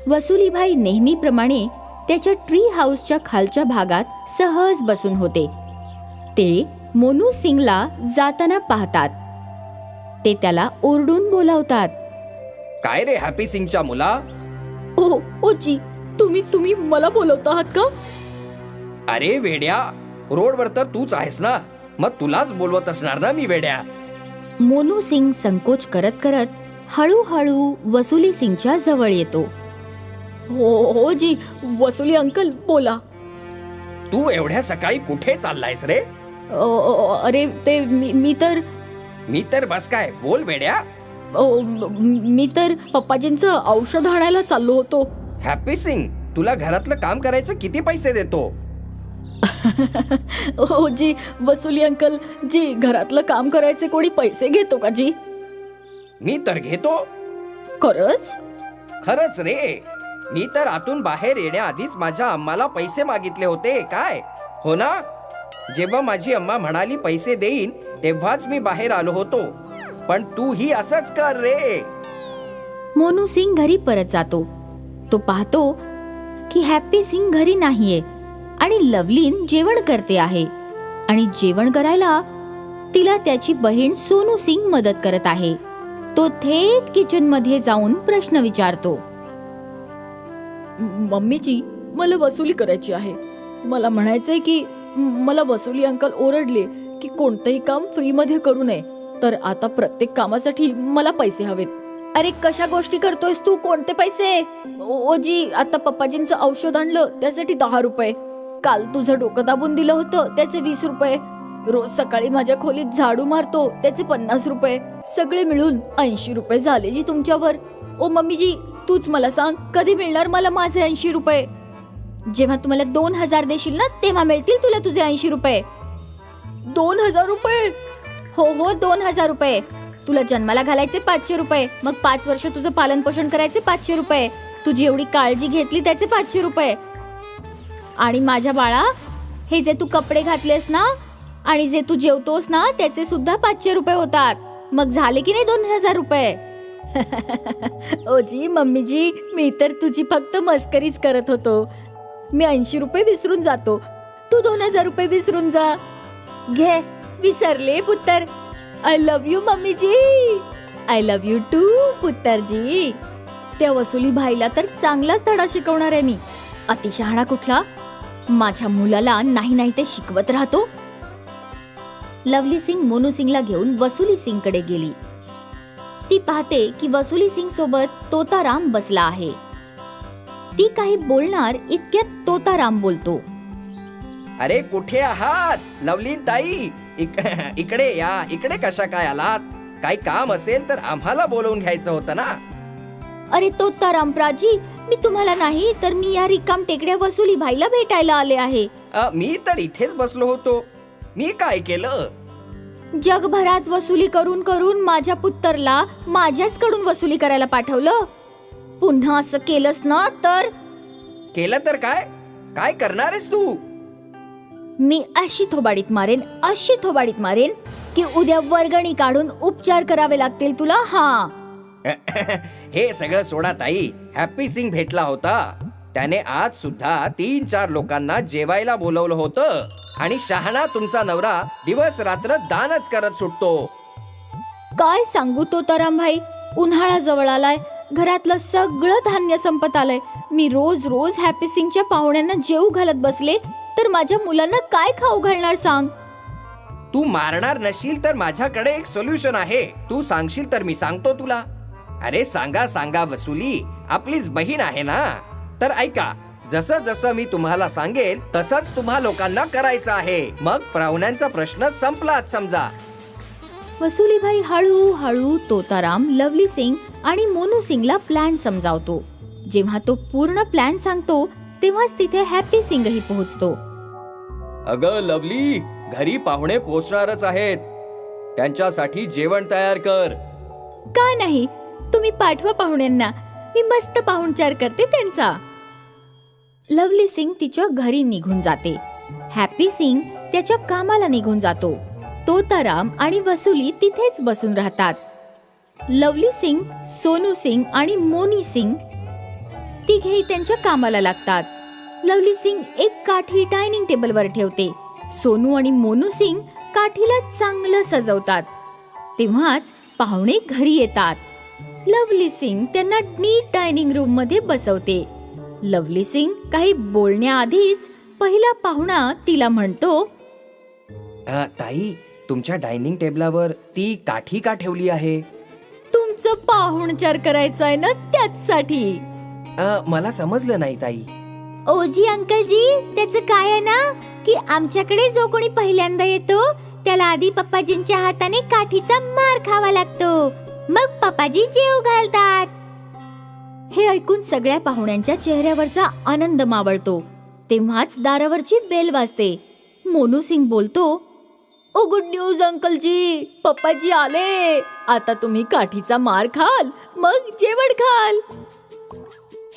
वसुलीभाई नेहमीप्रमाणे त्याच्या ट्री हाऊसच्या खालच्या भागात सहज बसून होते. ते मोनू सिंगला जाताना पाहतात. ते त्याला ओरडून बोलावतात. काय रे हॅपी सिंगच्या मुला? ओ जी, तुम्ही मला बोलवता आहात का? अरे वेड्या, रोडवर तर तूच आहेस ना, मग तुलाच बोलवत असणार ना मी वेड्या. मोनू सिंग संकोच करत करत हळूहळू वसुली सिंगच्या जवळ येतो. हो जी, वसुली अंकल बोला. तू एवढ्या सकाळी कुठे चाललायस रे? अरे ते मी तर बस काय बोल वेड्या. मी तर पप्पाजींचं औषध आणायला चाललो होतो. हॅपी सिंग, तुला घरातलं काम करायचं किती पैसे देतो? हो जी, वसुली अंकल जी, घरातलं काम करायचे कोणी पैसे घेतो का जी? मी तर घेतो. खरंच रे, मी तर आतून बाहेर येण्याआधीच माझ्या अम्माला पैसे मागितले होते. काय हो ना? जेव्हा माझी अम्मा म्हणाली पैसे देईन तेव्हाच मी बाहेर आलो होतो. पण तूही असंच कर रे. मोनू सिंग घरी परत जातो. तो पाहतो की हॅपी सिंग घरी नाहीये आणि लवलीन जेवण करते आहे. आणि जेवण करायला तिला त्याची बहीण सोनू सिंग मदत करत आहे. तो थेट किचन मध्ये जाऊन प्रश्न विचारतो. मम्मीजी, मला वसुली करायची आहे. मला म्हणायचंय की मला वसुली अंकल ओरडले की कोणतंही काम फ्री मध्ये करू नये, तर आता प्रत्येक कामासाठी मला पैसे हवेत. अरे कशा गोष्टी करतोयस तू? कोणते पैसे? ओ जी, आता पप्पाजींचं औषध आणलं त्यासाठी 10 रुपये. काल तुझं डोकं दाबून दिलं होतं त्याचे 20 रुपये. रोज सकाळी माझ्या खोलीत झाडू मारतो त्याचे 50 रुपये. सगळे मिळून 80 रुपये झाले जी तुमच्यावर. ओ मम्मीजी, तूच मला सांग, कधी मिळणार मला माझे 80 रुपये? जेव्हा तुम्हाला 2000 देशील ना तेव्हा मिळतील तुला तुझे 80 रुपये. 2000 रुपये? हो 2000 रुपये. तुला जन्माला घालायचे 500 रुपये, मग 5 वर्ष तुझं पालन पोषण करायचे 500 रुपये, तुझी एवढी काळजी घेतली त्याचे 500 रुपये. आणि माझ्या बाळा, हे जे तू कपडे घातलेस ना आणि जे तू जेवतोस ना त्याचे सुद्धा 500 रुपये होतात. मग झाले की नाही 2000 रुपये? ओ जी मम्मीजी, मी तर तुझी फक्त मस्करीच करत होतो. मी 80 रुपये विसरून जातो, तू 2000 रुपये विसरून जा. घे, विसरले पुत्तर. आय लव्ह यू मम्मीजी. आय लव्ह यू टू पुत्तरजी. त्या वसुली भाईला तर चांगलाच धडा शिकवणार आहे मी. अतिशहाणा कुठला, माझ्या मुलाला नाही ते शिकवत राहतो. लवली सिंग मोनू सिंगला घेऊन वसुली सिंग कडे गेली. ती पाहते की वसुली सिंग सोबत तोताराम बसला आहे. ती काही बोलणार इतक्यात तोताराम बोलतो. अरे कुठे आहात लवलीन ताई? इकडे या. इकडे कशा काय आलात? काही काम असेल तर आम्हाला बोलवून घ्यायचं होतं ना. अरे तोताराम प्राजी, मी तुम्हाला नाही तर मी या रिकाम टेकड्या वसुली भाईला भेटायला आले आहे. मी तर इथेच बसलो होतो. मी काय केलं? जगभरात वसुली करून करून माझ्या पुत्तरला माझ्याच कडून वसुली करायला पाठवलं. पुन्हा असं केलंस ना तर केलं तर काय? काय करणार आहेस तू? मी अशी थोबाडीत मारेन की उद्या वर्गणी काढून उपचार करावे लागतील तुला. हा हे सगळं सोडा ताई. हॅपी सिंग भेटला होता. त्याने आज सुद्धा 3-4 लोकांना जेवायला बोलवलं होतं. आणि शहाणा तुमचा नवरा दिवस रात्र दानच करत सुटतो. काय सांगू तोताराम भाई, उन्हाळा जवळ आलाय, घरातलं सगळं धान्य संपत आलंय. मी रोज हॅपी सिंगच्या पाहुण्यांना जेवू घालत बसले तर माझ्या मुलांना काय खाऊ घालणार सांग? तू मारणार नशील तर माझ्याकडे एक सोल्युशन आहे. तू सांगशील तर मी सांगतो तुला. अरे सांगा वसुली, आपलीच बहीण आहे ना. तर ऐका, जसं जसं मी तुम्हाला सांगेल तसंच तुम्हा लोकांना करायचं आहे. मग पाहुण्यांचा प्रश्न संपलाच समजा. वसुलीभाई हळूहळू तोताराम, लवली सिंग आणि मोनू सिंगला प्लॅन समजावतो. जेव्हा तो पूर्ण प्लॅन सांगतो तेव्हाच तिथे हॅपी सिंगही पोहोचतो. अगं लवली, घरी पाहुणे पोहोचणारच आहेत. त्यांच्यासाठी जेवण तयार कर. काय नाही, तुम्ही पाठवा पाहुण्यांना, मी मस्त पाहुणचार करते त्यांचा. लवली सिंग तिच्या घरी निघून जाते. हॅपी सिंग त्याच्या कामाला निघून जातो. तोताराम आणि वसुली तिथेच बसून राहतात. लवली सिंग, सोनू सिंग आणि मोनी सिंग तिघेही त्यांच्या कामाला लागतात. लवली सिंग एक काठी डायनिंग टेबलवर ठेवते. सोनू आणि मोनू सिंग काठीला चांगलं सजवतात. तेव्हाच पाहुणे घरी येतात. लवली सिंग त्यांना नीट डायनिंग रूम मध्ये बसवते. लवली सिंग काही बोलण्याआधीच पहिला पाहुणा तिला म्हणतो, ताई, तुमच्या डायनिंग टेबलावर ती काठी का ठेवली आहे? तुमचं पाहुणचार करायचं आहे ना, त्याचसाठी. मला समजलं नाही ताई. ओजी अंकलजी, त्याचं काय आहे ना की आमच्याकडे जो कोणी पहिल्यांदा येतो त्याला आधी पप्पाजींच्या हाताने काठीचा मार खावा लागतो, मग पप्पाजी जेव घालतात. हे ऐकून सगळ्या पाहुण्यांच्या चेहऱ्यावरचा आनंद मावळतो. तेव्हाच दारावरची बेल वाजते. मोनू सिंग बोलतो, ओ गुड न्यूज अंकलजी, पप्पाजी आले. आता तुम्ही काठीचा मार खाल, मग जेवण खाल.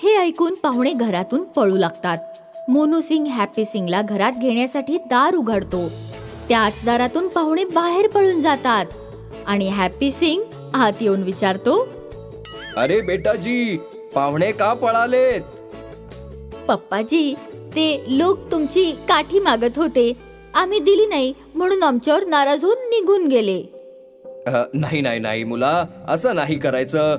हे ऐकून पाहुणे घरातून पळू लागतात. मोनू सिंग हॅपी सिंगला घरात घेण्यासाठी दार उघडतो. त्याच दारातून पाहुणे बाहेर पळून जातात आणि हॅपी सिंग आत येऊन विचारतो, अरे बेटाजी, पाहुणे का पळालेत? पप्पाजी, ते लोक तुमची काठी मागत होते, आम्ही दिली नाही म्हणून आमच्यावर नाराज होऊन निघून गेले. नाही नाही नाही मुला, असं नाही करायचं.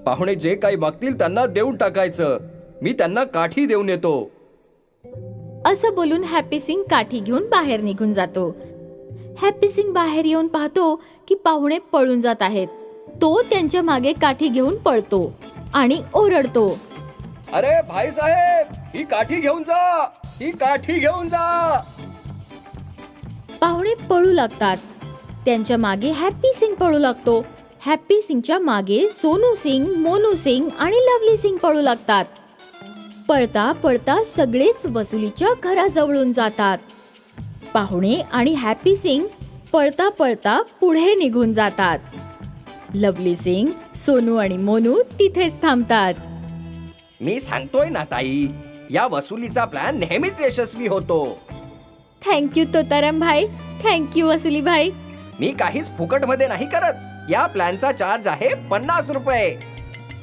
पाहुणे जे काही मागतील त्यांना देऊन टाकायचं. मी त्यांना काठी देऊन येतो. असं बोलून हॅपी सिंग काठी घेऊन बाहेर निघून जातो. हॅपी सिंग बाहेर येऊन पाहतो की पाहुणे पळून जात आहेत. तो त्यांच्या मागे काठी घेऊन पळतो आणि ओरडतो, अरे भाई साहेब, ही काठी घेऊन जा, ही काठी घेऊन जा. पाहुणे पळू लागतात. त्यांच्या मागे हॅपी सिंग पळू लागतो. हॅपी सिंगच्या मागे सोनू सिंग, मोनू सिंग आणि लवली सिंग पळू लागतात. पळता पळता सगळेच वसुलीच्या घराजवळून जातात. पाहुणे आणि हॅपी सिंग पळता पळता पुढे निघून जातात. लवली सिंग, सोनू आणि मोनू तिथेच थांबतात. मी सांगतोय ना ताई, या वसुलीचा प्लॅन नेहमीच यशस्वी होतो. थँक्यू तोताराम भाई, थँक्यू वसुली भाई. मी काहीच फुकट मध्ये नाही करत. या प्लॅनचा चार्ज आहे 50 रुपये.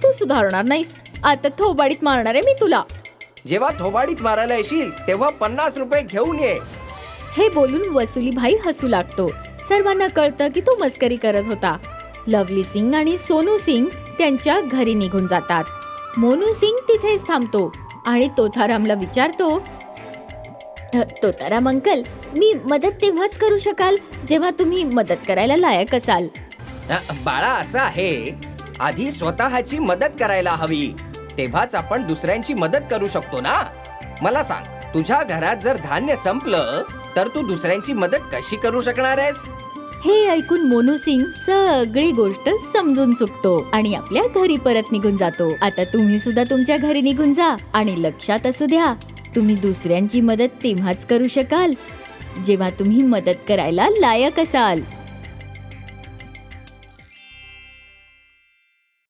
तू सुधारणार नाहीस, आता थोबाडीत मारणार आहे मी तुला. जेव्हा थोबाडीत मारायला येशील तेव्हा 50 रुपये घेऊन ये. हे बोलून वसुली भाई हसू लागतो. सर्वांना कळतं की तो मस्करी करत होता. लवली सिंग आणि सोनू सिंग त्यांच्या घरी निघून जातात. मोनू सिंग तिथेच थांबतो आणि तोतारामला विचारतो, तोताराम अंकल, मी मदत तेव्हाच करू शकाल जेव्हा तुम्ही मदत करायला लायक असाल. बाळा, असं आहे, आधी स्वतःची मदत करायला हवी, तेव्हाच आपण दुसऱ्यांची मदत करू शकतो ना. मला सांग, तुझ्या घरात जर धान्य संपलं तर तू दुसऱ्यांची मदत कशी करू शकणार आहेस? हे ऐकून मोनू सिंग सगळी गोष्ट समजून चुकतो आणि आपल्या घरी परत निघून जातो. आता तुम्ही सुद्धा तुमच्या घरी निघून जा आणि लक्षात असू द्या, तुम्ही दुसऱ्यांची मदत तेव्हाच करू शकाल जेव्हा तुम्ही मदत करायला लायक असाल.